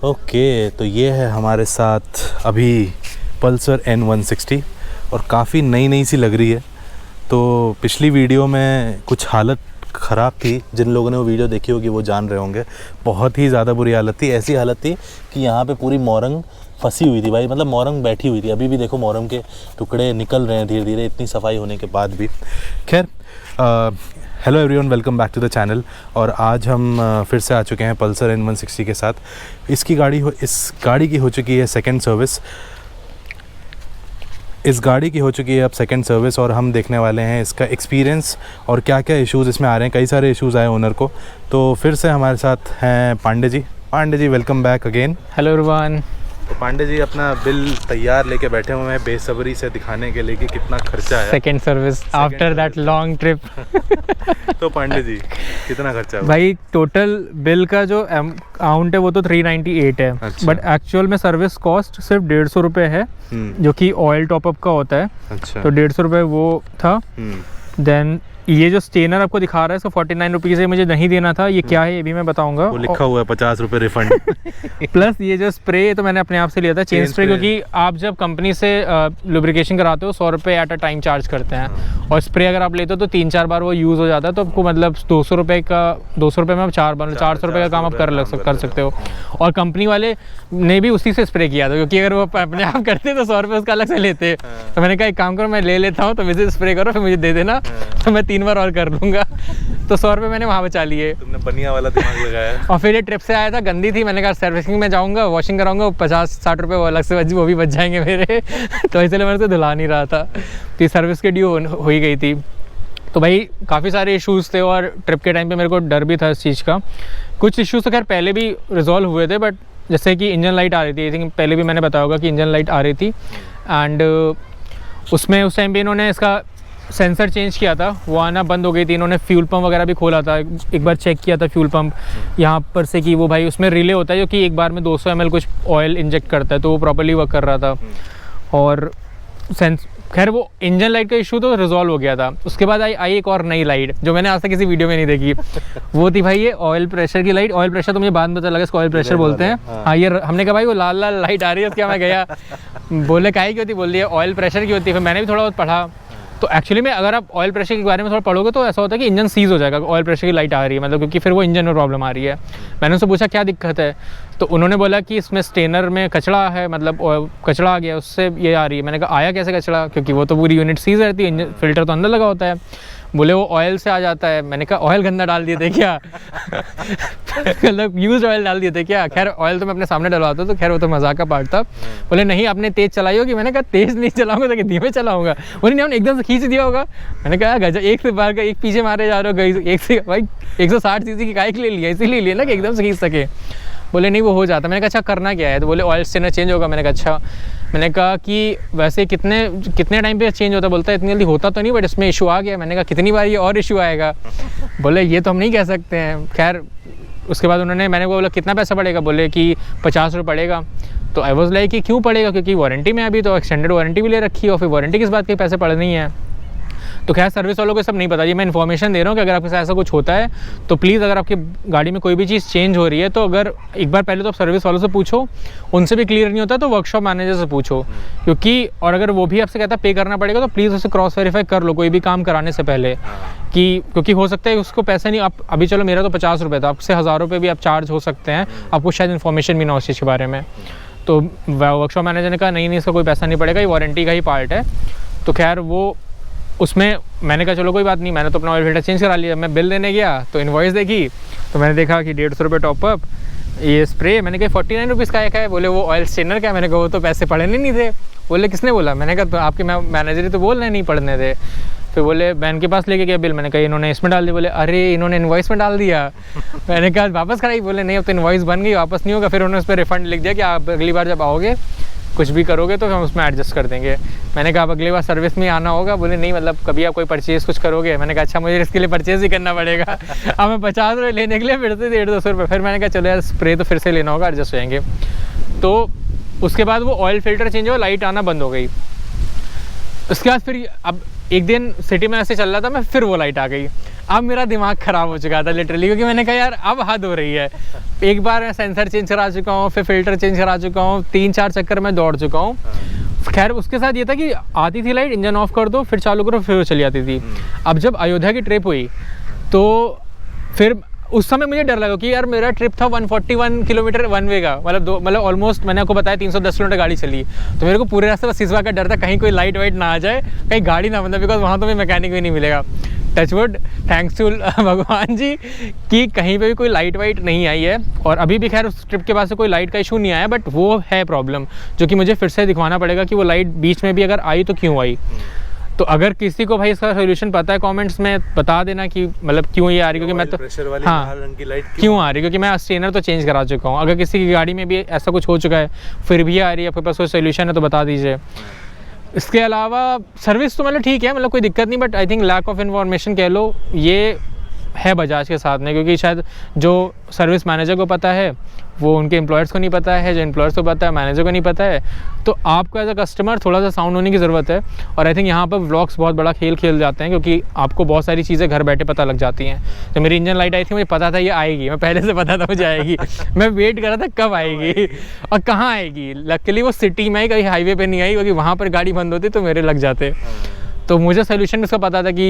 Okay, तो ये है हमारे साथ अभी पल्सर N160 और काफ़ी नई सी लग रही है। तो पिछली वीडियो में कुछ हालत ख़राब थी, जिन लोगों ने वो वीडियो देखी होगी वो जान रहे होंगे। बहुत ही ज़्यादा बुरी हालत थी, ऐसी हालत थी कि यहाँ पे पूरी मोरंग फंसी हुई थी भाई, मतलब मोरंग बैठी हुई थी। अभी भी देखो मोरंग के टुकड़े निकल रहे हैं धीरे धीरे, इतनी सफाई होने के बाद भी। खैर, hello everyone, welcome back to the channel. और आज हम फिर से आ चुके हैं पल्सर N160 के साथ। इस गाड़ी की हो चुकी है सेकंड सर्विस। इस गाड़ी की हो चुकी है अब सेकंड सर्विस और हम देखने वाले हैं इसका एक्सपीरियंस और क्या क्या इश्यूज़ इसमें आ रहे हैं। कई सारे इश्यूज़ आए ओनर को। तो फिर से हमारे साथ हैं Pandey ji, welcome back again. Hello everyone. तो पांडे जी अपना बिल तैयार लेके बैठे हुए हैं बेसब्री से दिखाने के लिए कि कितना खर्चा है second service after that long trip. तो पांडे जी कितना खर्चा है भाई? टोटल बिल का जो अमाउंट है वो तो 398 है। अच्छा। बट एक्चुअल में सर्विस कॉस्ट सिर्फ 150 रुपये है, जो कि ऑयल टॉपअप का होता है। अच्छा। तो 150 रुपये वो था। देन ये जो स्टेनर आपको दिखा रहा है इसको 49 रुपीज़ से मुझे नहीं देना था। ये क्या है ये भी मैं बताऊंगा। वो लिखा हुआ है 50 रुपये रिफंड। प्लस ये जो स्प्रे तो मैंने अपने आप से लिया था, चेन स्प्रे, क्योंकि आप जब कंपनी से लुब्रिकेशन कराते हो 100 रुपये एट अ टाइम चार्ज करते हैं। और स्प्रे अगर आप लेते हो तो 3-4 बार वो यूज़ हो जाता है। तो आपको मतलब 200 रुपये में आप 400 रुपये का काम आप कर सकते हो। और कंपनी वाले ने भी उसी से स्प्रे किया था, क्योंकि अगर वो अपने आप करते तो 100 रुपये उसका अलग से लेते। तो मैंने कहा एक काम करो, मैं ले लेता हूँ, तो मुझे स्प्रे करो, फिर मुझे दे देना, तो मैं 3 बार और कर लूँगा। तो 100 रुपये मैंने वहाँ बचा लिए। तुमने बनिया वाला दिमाग लगाया। और फिर ये ट्रिप से आया था, गंदी थी, मैंने कहा सर्विसिंग में जाऊँगा, वॉशिंग कराऊंगा, 50-60 रुपये वो अलग से वो भी बच जाएंगे मेरे। तो इसलिए मैंने तो धुला नहीं रहा था। तो सर्विस की ड्यू हो ही गई थी। तो भाई काफ़ी सारे इश्यूज़ थे और ट्रिप के टाइम पे मेरे को डर भी था इस चीज़ का। कुछ इश्यूज़ तो खैर पहले भी रिजॉल्व हुए थे, बट जैसे कि इंजन लाइट आ रही थी, आई थिंक पहले भी मैंने बताया होगा कि इंजन लाइट आ रही थी। एंड उसमें उस टाइम पे इन्होंने इसका सेंसर चेंज किया था, वो आना बंद हो गई थी। इन्होंने फ्यूल पंप वगैरह भी खोला था, एक बार चेक किया था फ्यूल पंप यहाँ पर से कि वो भाई उसमें रिले होता है जो कि एक बार में 200 ml कुछ ऑयल इंजेक्ट करता है, तो वो प्रॉपर्ली वर्क कर रहा था। और खैर वो इंजन लाइट का इशू तो रिजॉल्व हो गया था। उसके बाद आई एक और नई लाइट जो मैंने आज तक किसी वीडियो में नहीं देखी। वो थी भाई ये ऑयल प्रेशर की लाइट। ऑयल प्रेशर तो मुझे बाद में पता लगा इसको ऑयल प्रेशर बोलते हैं। हाँ, ये हमने कहा भाई वो लाल लाइट आ रही है, उसके मैं गया, बोले काहे की होती, बोल दिया ऑयल प्रेशर की होती है। फिर मैंने भी थोड़ा बहुत पढ़ा। तो एक्चुअली में अगर आप ऑयल प्रेशर के बारे में थोड़ा पढ़ोगे तो ऐसा होता है कि इंजन सीज हो जाएगा, ऑयल प्रेशर की लाइट आ रही है, मतलब क्योंकि फिर वो इंजन में प्रॉब्लम आ रही है। मैंने उनसे पूछा क्या दिक्कत है, तो उन्होंने बोला कि इसमें स्टेनर में कचरा है, मतलब कचरा आ गया उससे ये आ रही है। मैंने कहा आया कैसे कचरा, क्योंकि वो तो पूरी यूनिट सीज रहती है, फिल्टर तो अंदर लगा होता है। बोले वो ऑयल से आ जाता है। मैंने कहा ऑयल गंदा डाल दिए थे क्या? मतलब यूज ऑयल डाल दिए थे क्या? खैर ऑयल तो मैं अपने सामने डलवाता, तो खैर वो तो मजाक का पार्ट था। बोले नहीं आपने तेज़ चलाई होगी। मैंने कहा तेज़ नहीं चलाऊंगा तो धीमे चलाऊंगा। बोले नहीं हमने एकदम से खींच दिया होगा। मैंने कहा गजब, एक से बार का एक पीछे मारे जा रहे हो, एक से भाई 160 cc की बाइक ले लिया, इसीलिए लिया ना कि एकदम से खींच सके। बोले नहीं वो हो जाता। मैंने कहा अच्छा करना क्या है, तो बोले ऑयल स्टेनर चेंज होगा। मैंने कहा अच्छा। मैंने कहा कि वैसे कितने टाइम पे चेंज होता है? बोलता है इतनी जल्दी होता तो नहीं, बट इसमें इशू आ गया। मैंने कहा कितनी बार ये और इशू आएगा? बोले ये तो हम नहीं कह सकते हैं। खैर उसके बाद मैंने बोला कितना पैसा पड़ेगा? बोले कि 50 रुपये पड़ेगा। तो आई वॉज लाइक कि क्यों पड़ेगा, क्योंकि वारंटी में अभी तो एक्सटेंडेड वारंटी भी ले रखी है, और फिर वारंटी किस बात के पैसे पड़ नहीं है। तो खैर सर्विस वालों को सब नहीं पता। ये मैं इन्फॉर्मेशन दे रहा हूँ कि अगर आपके साथ ऐसा कुछ होता है तो प्लीज़, अगर आपकी गाड़ी में कोई भी चीज़ चेंज हो रही है तो अगर एक बार पहले तो आप सर्विस वालों से पूछो, उनसे भी क्लियर नहीं होता तो वर्कशॉप मैनेजर से पूछो, क्योंकि और अगर वो भी आपसे कहता है पे करना पड़ेगा तो प्लीज़ उसे क्रॉस वेरीफाई कर लो कोई भी काम कराने से पहले, कि क्योंकि हो सकता है उसको पैसे नहीं, आप अभी चलो मेरा तो 50 रुपये था, आपसे 1000 रुपये भी आप चार्ज हो सकते हैं, आपको शायद इन्फॉर्मेशन भी ना उस चीज़ के बारे में। तो वर्कशॉप मैनेजर ने कहा नहीं इसका कोई पैसा नहीं पड़ेगा, ये वारंटी का ही पार्ट है। तो खैर वो उसमें मैंने कहा चलो कोई बात नहीं, मैंने तो अपना ऑयल फिल्टर चेंज करा लिया। मैं बिल देने गया तो इनवॉइस देखी तो मैंने देखा कि 150 रुपये टॉपअप, ये स्प्रे। मैंने कहा 49 रुपीज़ का है। बोले वो ऑयल स्टेनर का है। मैंने कहा वो तो पैसे पड़ने नहीं थे। बोले किसने बोला? मैंने कहा तो आपके मैनेजर ही तो बोल रहे नहीं पड़ने थे। फिर बोले मैं इनके पास लेके गया बिल। मैंने कहा इन्होंने इसमें डाल दिया। बोले अरे इन्होंने इनवॉइस में डाल दिया। मैंने कहा वापस कराई। बोले नहीं अब तो इनवॉइस बन गई, वापस नहीं होगा। फिर उन्होंने उस पर रिफंड लिख दिया कि आप अगली बार जब आओगे कुछ भी करोगे तो हम उसमें एडजस्ट कर देंगे। मैंने कहा अब अगली बार सर्विस में आना होगा। बोले नहीं मतलब कभी आप कोई परचेज़ कुछ करोगे? मैंने कहा अच्छा मुझे इसके लिए परचेज़ ही करना पड़ेगा। अब मैं 50 रुपये लेने के लिए फिर से 150 रुपये। फिर मैंने कहा चलो यार स्प्रे तो फिर से लेना होगा, एडजस्ट हो जाएंगे। तो उसके बाद वो ऑयल फिल्टर चेंज हुआ, लाइट आना बंद हो गई। उसके बाद फिर अब एक दिन सिटी में ऐसे चल रहा था मैं, फिर वो लाइट आ गई। अब मेरा दिमाग ख़राब हो चुका था लिटरली, क्योंकि मैंने कहा यार अब हद हो रही है। एक बार मैं सेंसर चेंज करा चुका हूँ, फिर फ़िल्टर चेंज करा चुका हूँ, 3-4 चक्कर में दौड़ चुका हूँ। खैर उसके साथ ये था कि आती थी लाइट, इंजन ऑफ कर दो, फिर चालू करो, फिर वो चली आती थी। अब जब अयोध्या की ट्रिप हुई तो फिर उस समय मुझे डर लगा कि यार मेरा ट्रिप था 141 किलोमीटर वन वे का, मतलब ऑलमोस्ट मैंने आपको बताया 310 किलोमीटर गाड़ी चली। तो मेरे को पूरे रास्ते बस इस बात का डर था कहीं कोई लाइट वाइट ना आ जाए, कहीं गाड़ी ना बंद, बिकॉज वहाँ तो भी मैकेनिक भी नहीं मिलेगा। टचवुड, थैंक्स टू भगवान जी कि कहीं पे भी कोई लाइट वाइट नहीं आई है। और अभी भी खैर उस ट्रिप के बाद से कोई लाइट का इशू नहीं आया, बट वो है प्रॉब्लम जो कि मुझे फिर से दिखवाना पड़ेगा कि वो लाइट बीच में भी अगर आई तो क्यों आई। तो अगर किसी को भाई इसका सोल्यूशन पता है कमेंट्स में बता देना कि मतलब क्यों ये आ रही, क्योंकि मैं तो प्रेशर वाली हाँ लाल रंग की लाइट क्यों आ रही, क्योंकि मैं स्ट्रेनर तो चेंज करा चुका हूँ। अगर किसी की गाड़ी में भी ऐसा कुछ हो चुका है फिर भी आ रही है, आपके पास कोई सोल्यूशन है तो बता दीजिए। इसके अलावा सर्विस तो मतलब ठीक है, मतलब कोई दिक्कत नहीं, but I think lack of information कह लो ये है बजाज के साथ में, क्योंकि शायद जो सर्विस मैनेजर को पता है वो उनके एम्प्लॉयर्स को नहीं पता है, जो एम्प्लॉयर्स को पता है मैनेजर को नहीं पता है। तो आपको एज अ कस्टमर थोड़ा सा साउंड होने की ज़रूरत है। और आई थिंक यहाँ पर व्लॉग्स बहुत बड़ा खेल खेल जाते हैं, क्योंकि आपको बहुत सारी चीज़ें घर बैठे पता लग जाती हैं। तो मेरी इंजन लाइट आई थी, मुझे पता था ये आएगी, मैं पहले से पता था मुझे आएगी। मैं वेट कर रहा था कब आएगी और कहाँ आएगी। लकीली वो सिटी में आई, कहीं हाईवे पे नहीं आई, क्योंकि वहाँ पर गाड़ी बंद होती तो मेरे लग जाते। तो मुझे सोल्यूशन इसका पता था कि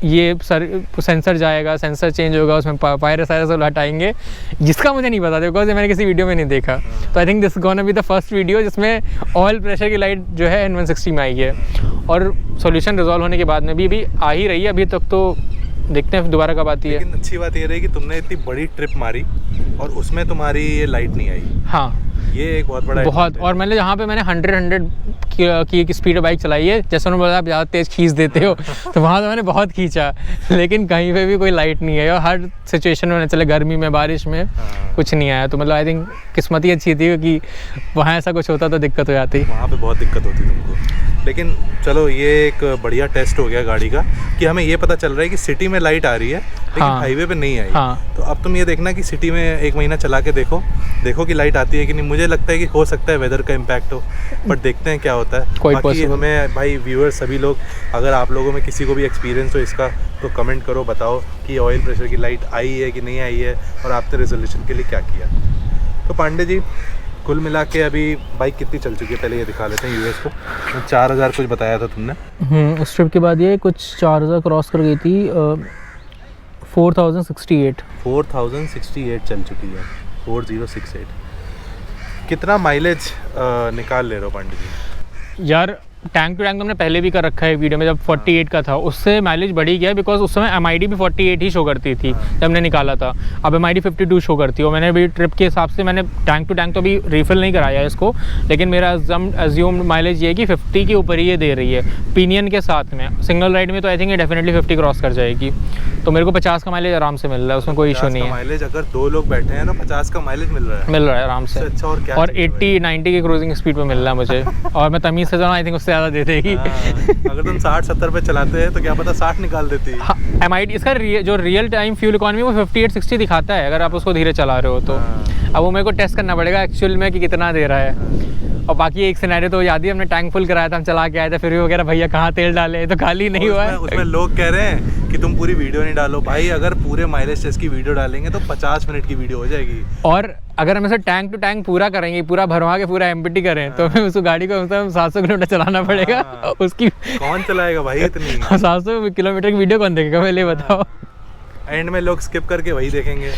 ये सेंसर जाएगा, सेंसर चेंज होगा, उसमें वायरस हटाएंगे, जिसका मुझे नहीं पता था बिकॉज मैंने किसी वीडियो में नहीं देखा। तो I think this gonna be the first video जिसमें ऑयल प्रेशर की लाइट जो है N160 में आई है। और सोल्यूशन रिजॉल्व होने के बाद में भी आ ही रही है अभी तक, तो देखते हैं दोबारा कब आती है। लेकिन अच्छी बात ये रही कि तुमने इतनी बड़ी ट्रिप मारी और उसमें तुम्हारी ये लाइट नहीं आई। हाँ ये एक बहुत बड़ा बहुत। और मैंने जहाँ पे मैंने 100 की स्पीड बाइक चलाई है, जैसे उन्होंने बोला आप ज़्यादा तेज़ खींच देते हो, तो वहाँ तो मैंने बहुत खींचा, लेकिन कहीं पे भी कोई लाइट नहीं है। और हर सिचुएशन में चले, गर्मी में बारिश में कुछ नहीं आया। तो मतलब आई थिंक किस्मत ही अच्छी थी, क्योंकि वहाँ ऐसा कुछ होता तो दिक्कत हो जाती। वहाँ पे बहुत दिक्कत होती तुमको। लेकिन चलो ये एक बढ़िया टेस्ट हो गया गाड़ी का कि हमें ये पता चल रहा है कि सिटी में लाइट आ रही है लेकिन हाईवे पे नहीं आई। तो अब तुम ये देखना कि सिटी में 1 महीना चला के देखो कि लाइट आती है कि नहीं। मुझे लगता है कि हो सकता है वेदर का इम्पैक्ट हो, बट देखते हैं क्या होता है। बाकी हमें भाई व्यूअर्स सभी लोग, अगर आप लोगों में किसी को भी एक्सपीरियंस हो इसका तो कमेंट करो, बताओ कि ऑयल प्रेशर की लाइट आई है कि नहीं आई है और आपने रेजोल्यूशन के लिए क्या किया। तो पांडे जी कुल मिला के अभी बाइक कितनी चल चुकी है पहले ये दिखा लेते हैं यूएस को। 4000 कुछ बताया था तुमने। उस ट्रिप के बाद ये कुछ 4000 क्रॉस कर गई थी। 4068 चल चुकी है। 4068 कितना माइलेज निकाल ले रहे हो पांडे जी? यार टैंक टू टैंक हमने पहले भी कर रखा है वीडियो में, जब 48 का था उससे माइलेज बढ़ ही गया, बिकॉज उस समय MID भी 48 ही शो करती थी जब हमने निकाला था। अब MID 52 शो करती है। और मैंने अभी ट्रिप के हिसाब से मैंने टैंक टू टैंक तो अभी रिफिल नहीं कराया है इसको, लेकिन मेरा एज्यूम्ड माइलेज ये है कि 50 के ऊपर ही ये दे रही है पिनियन के साथ में। सिंगल राइड में तो आई थिंक ये डेफिनेटली 50 क्रॉस कर जाएगी। तो मेरे को 50 का माइलेज आराम से मिल रहा है, उसमें कोई इशू नहीं है। माइलेज अगर 2 लोग बैठे हैं तो 50 का माइलेज मिल रहा है आराम से। अच्छा और 80-90 की क्रूजिंग स्पीड पे मिल रहा है मुझे। और मैं तमीज़ से जाऊँ आई थिंक उससे ज़्यादा दे देगी। अगर तुम 60-70 पे चलाते हैं तो क्या पता 60 निकाल देती है। हाँ, MID इसका जो रियल टाइम फ्यूल इकोनॉमी वो 58-60 दिखाता है अगर आप उसको धीरे चला रहे हो तो। अब वो मेरे को टेस्ट करना पड़ेगा एक्चुअल में कि कितना दे रहा है। और बाकी एक सिनेरियो तो याद ही, हमने टैंक फुल कराया था, हम चला के आए थे, फिर भी वगैरह भैया कहाँ तेल डाले, तो खाली नहीं हुआ है। उसमें लोग कह रहे हैं कि तुम पूरी वीडियो नहीं डालो। भाई अगर पूरे माइलेज टेस्ट की वीडियो डालेंगे तो 50 मिनट की वीडियो हो जाएगी। और अगर हम ऐसे टैंक टू टैंक पूरा करेंगे, पूरा भरवा के पूरा एम्प्टी करें तो हमें उस गाड़ी को 700 किलोमीटर चलाना पड़ेगा। उसकी कौन चलाएगा भाई इतनी? 700 किलोमीटर की वीडियो कौन देखेगा पहले बताओ। एंड में लोग स्किप करके वही देखेंगे।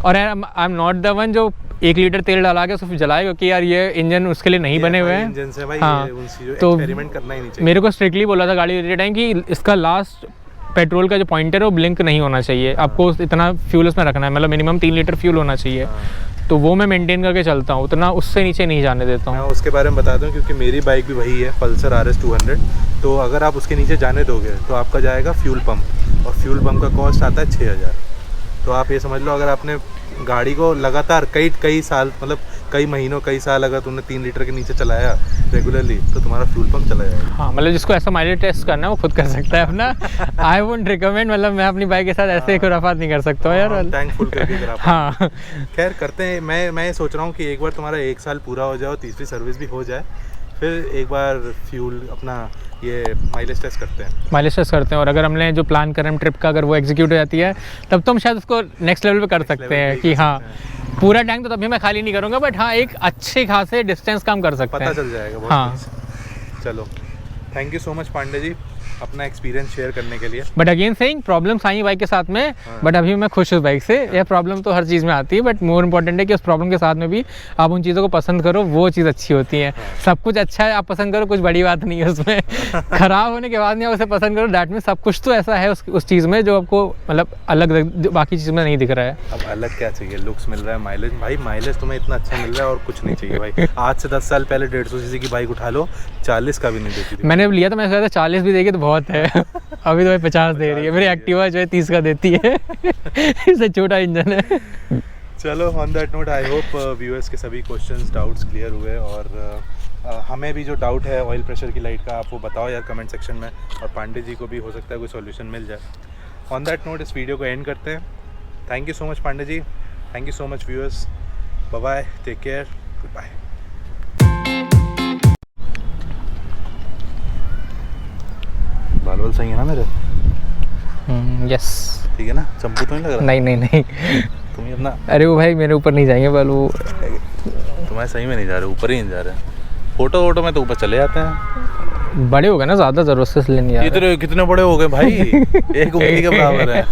और I am not the one जो 1 लीटर तेल डाला के उसको जलाए, क्योंकि यार ये इंजन उसके लिए नहीं बने हुए हैं। इंजन से भाई हाँ, तो एक्सपेरिमेंट करना ही नहीं चाहिए। मेरे को स्ट्रिक्टली बोला था गाड़ी लेते टाइम कि इसका लास्ट पेट्रोल का जो पॉइंटर है वो ब्लिंक नहीं होना चाहिए। आपको इतना फ्यूल उसमें रखना है, मतलब मिनिमम 3 लीटर फ्यूल होना चाहिए। तो वो मैं मेंटेन करके चलता हूँ, उतना उससे नीचे नहीं जाने देता हूँ। मैं उसके बारे में बता दूँ क्योंकि मेरी बाइक भी वही है, पल्सर RS 200। तो अगर आप उसके नीचे जाने दोगे तो आपका जाएगा फ्यूल पंप, और फ्यूल पंप का कॉस्ट आता है 6000। तो आप ये समझ लो अगर आपने गाड़ी को लगातार कई साल, मतलब कई महीनों कई साल अगर तुमने 3 लीटर के नीचे चलाया रेगुलरली तो तुम्हारा फ्यूल पंप चला जाएगा। हाँ, मतलब जिसको ऐसा माइलेज टेस्ट करना है वो खुद कर सकता है अपना। आई वोंट रिकमेंड, मतलब मैं अपनी बाइक के साथ ऐसे खुराफात नहीं कर सकता हूँ यार। टैंक फुल करके हाँ खैर करते हैं। मैं ये सोच रहा हूँ कि एक बार तुम्हारा 1 साल पूरा हो जाए और तीसरी सर्विस भी हो जाए, फिर एक बार फ्यूल अपना ये माइलेज टेस्ट करते हैं। माइलेज टेस्ट करते हैं, और अगर हमने जो प्लान कर रहे हैं ट्रिप का, अगर वो एग्जीक्यूट हो जाती है तब तो हम शायद उसको नेक्स्ट लेवल पे कर सकते हैं कि हाँ पूरा टैंक तो तभी मैं खाली नहीं करूँगा, बट हाँ एक अच्छे खासे डिस्टेंस कम कर सकते हैं। पता चल जाएगा बहुत। हाँ चलो, thank you so much Pandey ji अपना एक्सपीरियंस शेयर करने के लिए। But again saying problems I bike के साथ में, बट अभी मैं खुश हूँ बाइक से। यह प्रॉब्लम तो हर चीज़ में आती है, बट मोर इम्पोर्टेंट है कि उस प्रॉब्लम के साथ में भी आप उन चीज़ों को पसंद करो, वो चीज़ अच्छी होती है। सब कुछ अच्छा है आप पसंद करो, कुछ बड़ी बात नहीं है उसमें। ख़राब होने के बाद नहीं आप उसे पसंद करो, डैट में सब कुछ तो ऐसा है उस चीज़ में जो आपको मतलब अलग बाकी चीज़ में नहीं दिख रहा है। अब अलग क्या चाहिए, लुक्स मिल रहा है, माइलेज, भाई माइलेज तुम्हें इतना अच्छा मिल रहा है और कुछ नहीं चाहिए भाई। आज से 10 साल पहले 150 सीसी की बाइक उठा लो, 40 का भी नहीं देती थी। मैंने लिया था, मैं सोचा था 40 भी देगी तो बहुत है। अभी तो भाई 50 दे रही है। मेरी एक्टिवा जो है 30 का देती है। इससे छोटा इंजन है। चलो, on that note I hope viewers के सभी क्वेश्चंस डाउट्स क्लियर हुए, और हमें भी जो डाउट है ऑयल प्रेशर की लाइट का आप वो बताओ यार कमेंट सेक्शन में, और पांडे जी को भी हो सकता है कोई सॉल्यूशन मिल जाए। ऑन दैट नोट इस वीडियो को एंड करते हैं। Thank you so much Pandey ji, thank you so much viewers, bye bye, take care, good bye. बाल सही है ना मेरे? यस। ठीक है ना, चंपू तो नहीं लग रहा? नहीं नहीं नहीं, तुम ही अपना, अरे वो भाई मेरे ऊपर नहीं जाएंगे बाल, वो तुम्हारे सही में नहीं जा रहे, ऊपर ही नहीं जा रहे। फोटो वोटो में तो ऊपर चले जाते हैं। बड़े हो गए ना ज़्यादा, ज़रूरत से इसलिए नहीं आ रहा। कितने बड़े हो गए भाई? एक उंगली के बराबर है।